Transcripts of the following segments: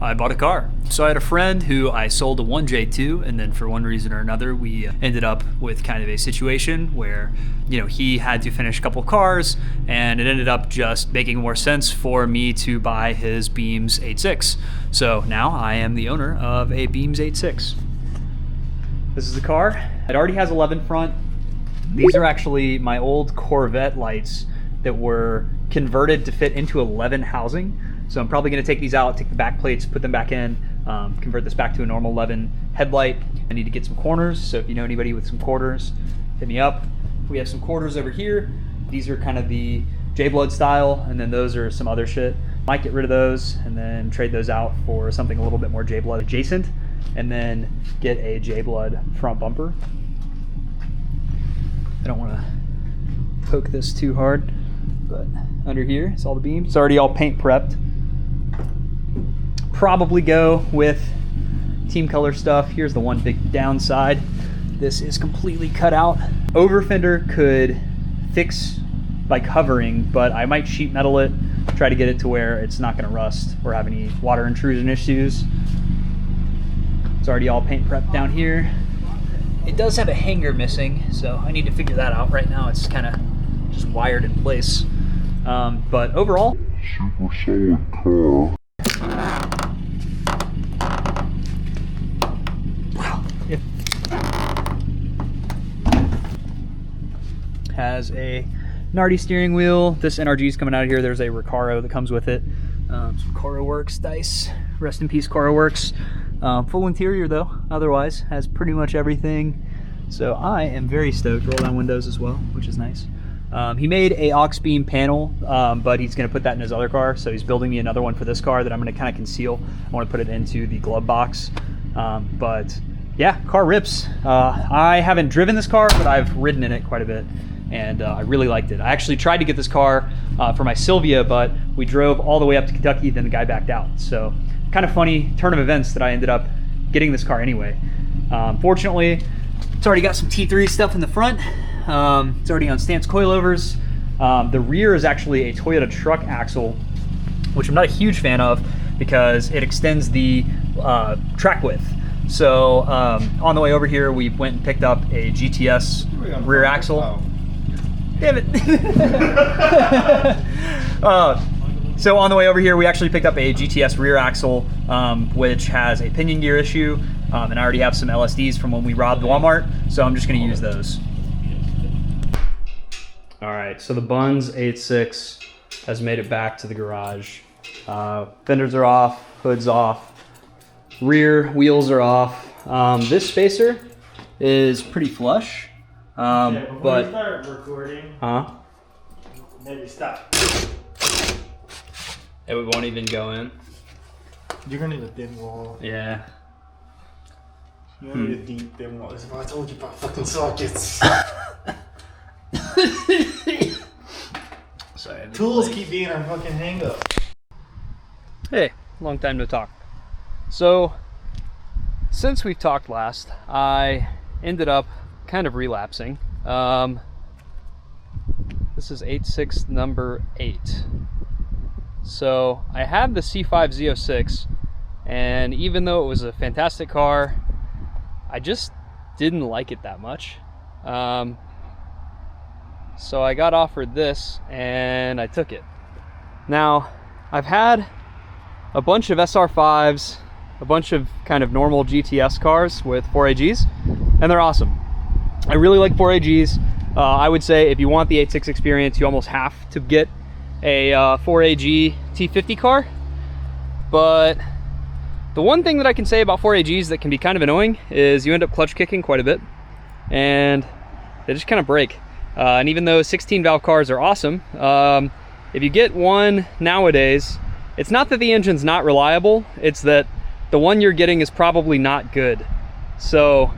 I bought a car. So I had a friend who I sold a 1J2, and then for one reason or another, we ended up with kind of a situation where, you know, he had to finish a couple of cars, and it ended up just making more sense for me to buy his Beams 86. So now I am the owner of a Beams 86. This is the car. It already has 11 front. These are actually my old Corvette lights that were converted to fit into 11 housing. So I'm probably gonna take these out, take the back plates, put them back in, convert this back to a normal 11 headlight. I need to get some corners, so if you know anybody with some quarters, hit me up. We have some quarters over here. These are kind of the Jblood style, and then those are some other shit. Might get rid of those and then trade those out for something a little bit more Jblood adjacent, and then get a Jblood front bumper. I don't wanna poke this too hard, but under here is all the beams. It's already all paint prepped. Probably go with team color stuff. Here's the one big downside. This is completely cut out. Over fender could fix by covering, but I might sheet metal it, try to get it to where it's not gonna rust or have any water intrusion issues. It's already all paint prepped down here. It does have a hanger missing, so I need to figure that out. Right now it's kind of just wired in place. But overall, super solid car. Has a Nardi steering wheel. This NRG is coming out of here. There's a Recaro that comes with it. Some Coro Works dice. Rest in peace, Coro Works. Full interior though. Otherwise, has pretty much everything. So I am very stoked. Roll down windows as well, which is nice. He made a aux beam panel, but he's going to put that in his other car. So he's building me another one for this car that I'm going to kind of conceal. I want to put it into the glove box. But yeah, car rips. I haven't driven this car, but I've ridden in it quite a bit. And I really liked it. I actually tried to get this car for my Silvia, but we drove all the way up to Kentucky, then the guy backed out. So kind of funny turn of events that I ended up getting this car anyway. Fortunately, it's already got some T3 stuff in the front. It's already on stance coilovers. The rear is actually a Toyota truck axle, which I'm not a huge fan of because it extends the track width. So on the way over here, we went and picked up a GTS rear axle. Oh. Damn it. So on the way over here, we actually picked up a GTS rear axle, which has a pinion gear issue, and I already have some LSDs from when we robbed Walmart, so I'm just gonna use those. All right, so the Buns 86 has made it back to the garage. Fenders are off, hood's off, rear wheels are off. This spacer is pretty flush. Before but you start recording, maybe stop. It won't even go in. You're gonna need a thin wall. Yeah. You need a deep thin wall. This is what I told you about fucking sockets. Sorry. Tools keep being our fucking hang up. Hey, long time no talk. So, since we've talked last, I ended up kind of relapsing. This is 86 number 8. So I had the C5 Z06, and even though it was a fantastic car, I just didn't like it that much. So I got offered this and I took it. Now, I've had a bunch of SR5s, a bunch of kind of normal GTS cars with 4AGs, and they're awesome. I really like 4AGs. I would say if you want the 86 experience, you almost have to get a 4AG T50 car. But the one thing that I can say about 4AGs that can be kind of annoying is you end up clutch kicking quite a bit, and they just kind of break. And even though 16 valve cars are awesome, if you get one nowadays, it's not that the engine's not reliable, it's that the one you're getting is probably not good. So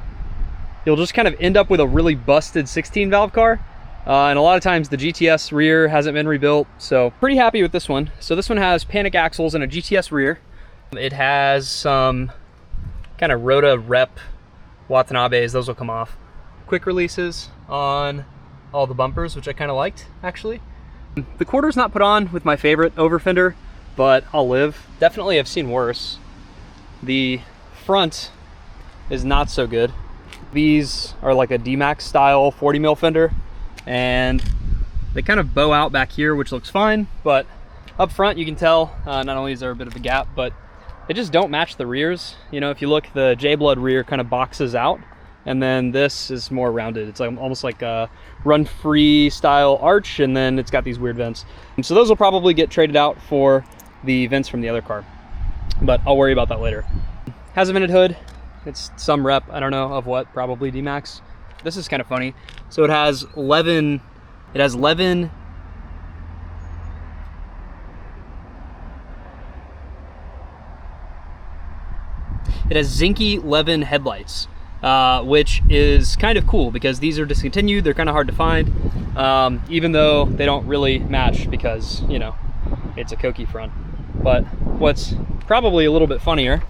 you'll just kind of end up with a really busted 16 valve car. And a lot of times the GTS rear hasn't been rebuilt, so pretty happy with this one. So this one has panic axles and a GTS rear. It has some kind of Rota Rep Watanabes, those will come off. Quick releases on all the bumpers, which I kind of liked, actually. The quarter's not put on with my favorite over fender, but I'll live. Definitely I've seen worse. The front is not so good. These are like a D-Max style 40 mil fender, and they kind of bow out back here, which looks fine, but up front you can tell not only is there a bit of a gap, but they just don't match the rears. You know, if you look, the Jblood rear kind of boxes out, and then this is more rounded. It's like almost like a run-free style arch, and then it's got these weird vents. And so those will probably get traded out for the vents from the other car, but I'll worry about that later. Has a vented hood. It's some rep, I don't know of what, probably D-Max. This is kind of funny. So it has 11, it has Zinke 11 headlights, which is kind of cool because these are discontinued. They're kind of hard to find, even though they don't really match because, you know, it's a Koke front. But what's probably a little bit funnier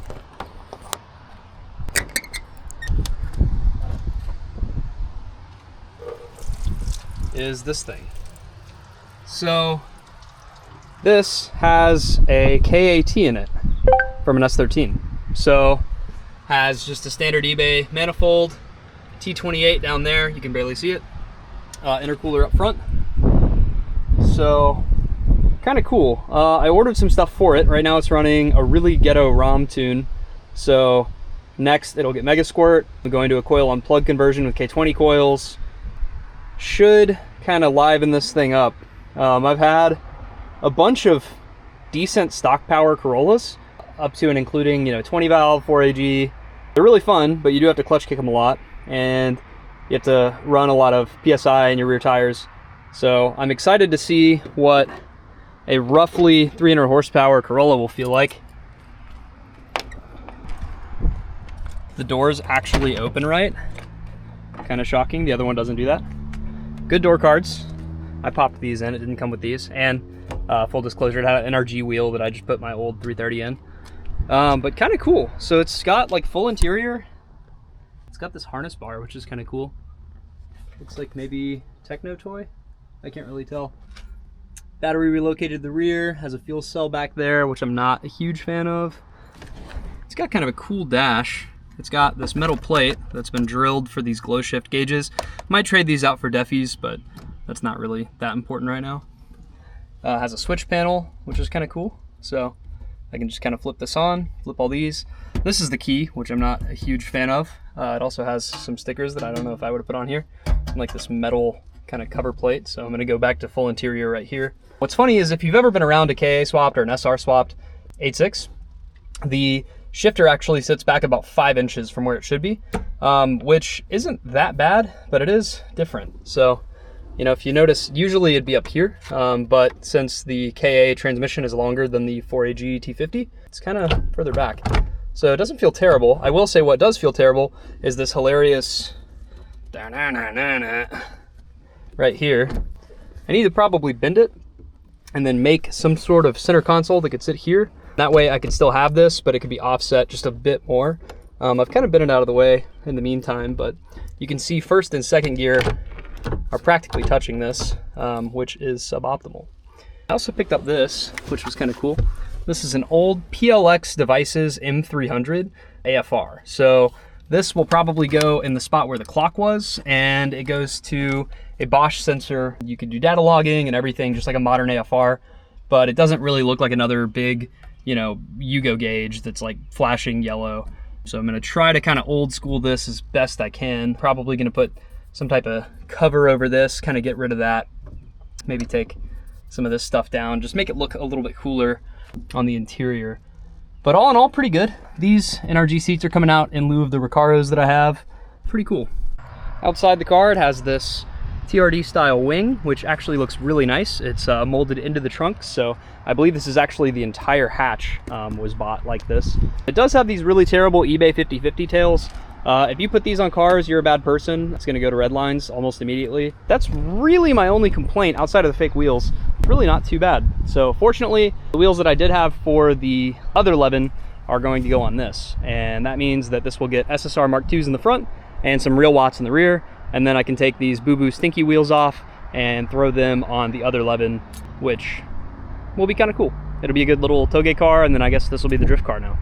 is this thing. So this has a KA-T in it from an S13. So has just a standard eBay manifold, T28 down there, you can barely see it, intercooler up front. So kind of cool. I ordered some stuff for it. Right now it's running a really ghetto ROM tune. So next it'll get Mega Squirt. I'm going to a coil on plug conversion with K20 coils. Should kind of liven this thing up. I've had a bunch of decent stock power Corollas, up to and including, you know, 20 valve, 4AG. They're really fun, but you do have to clutch kick them a lot, and you have to run a lot of PSI in your rear tires. So I'm excited to see what a roughly 300 horsepower Corolla will feel like. The doors actually open right. Kind of shocking, the other one doesn't do that. Good door cards. I popped these in, it didn't come with these. And full disclosure, it had an NRG wheel that I just put my old 330 in. But kind of cool. So it's got like full interior. It's got this harness bar, which is kind of cool. Looks like maybe Techno toy. I can't really tell. Battery relocated the rear, has a fuel cell back there, which I'm not a huge fan of. It's got kind of a cool dash. It's got this metal plate that's been drilled for these glow shift gauges. Might trade these out for deffies, but that's not really that important right now. Has a switch panel, which is kind of cool. So I can just kind of flip this on, flip all these. This is the key, which I'm not a huge fan of. It also has some stickers that I don't know if I would have put on here, and like this metal kind of cover plate. So I'm gonna go back to full interior right here. What's funny is if you've ever been around a KA swapped or an SR swapped 86, the shifter actually sits back about 5 inches from where it should be, which isn't that bad, but it is different. So, you know, if you notice, usually it'd be up here, but since the KA transmission is longer than the 4AG T50, it's kind of further back. So it doesn't feel terrible. I will say what does feel terrible is this hilarious right here. I need to probably bend it and then make some sort of center console that could sit here. That way I could still have this, but it could be offset just a bit more. I've kind of bent it out of the way in the meantime, but you can see first and second gear are practically touching this, which is suboptimal. I also picked up this, which was kind of cool. This is an old PLX Devices M300 AFR. So this will probably go in the spot where the clock was, and it goes to a Bosch sensor. You could do data logging and everything, just like a modern AFR, but it doesn't really look like another big, you know, Yugo gauge that's like flashing yellow. So I'm gonna try to kind of old school this as best I can. Probably gonna put some type of cover over this, kind of get rid of that. Maybe take some of this stuff down, just make it look a little bit cooler on the interior. But all in all, pretty good. These NRG seats are coming out in lieu of the Recaros that I have. Pretty cool. Outside the car, it has this TRD style wing, which actually looks really nice. It's molded into the trunk, so I believe this is actually the entire hatch was bought like this. It does have these really terrible eBay 50/50 tails. If you put these on cars, you're a bad person. It's gonna go to red lines almost immediately. That's really my only complaint outside of the fake wheels. It's really not too bad. So fortunately, the wheels that I did have for the other 11 are going to go on this. And that means that this will get SSR Mark IIs in the front and some real watts in the rear. And then I can take these boo-boo stinky wheels off and throw them on the other 11, which will be kind of cool. It'll be a good little toge car, and then I guess this will be the drift car now.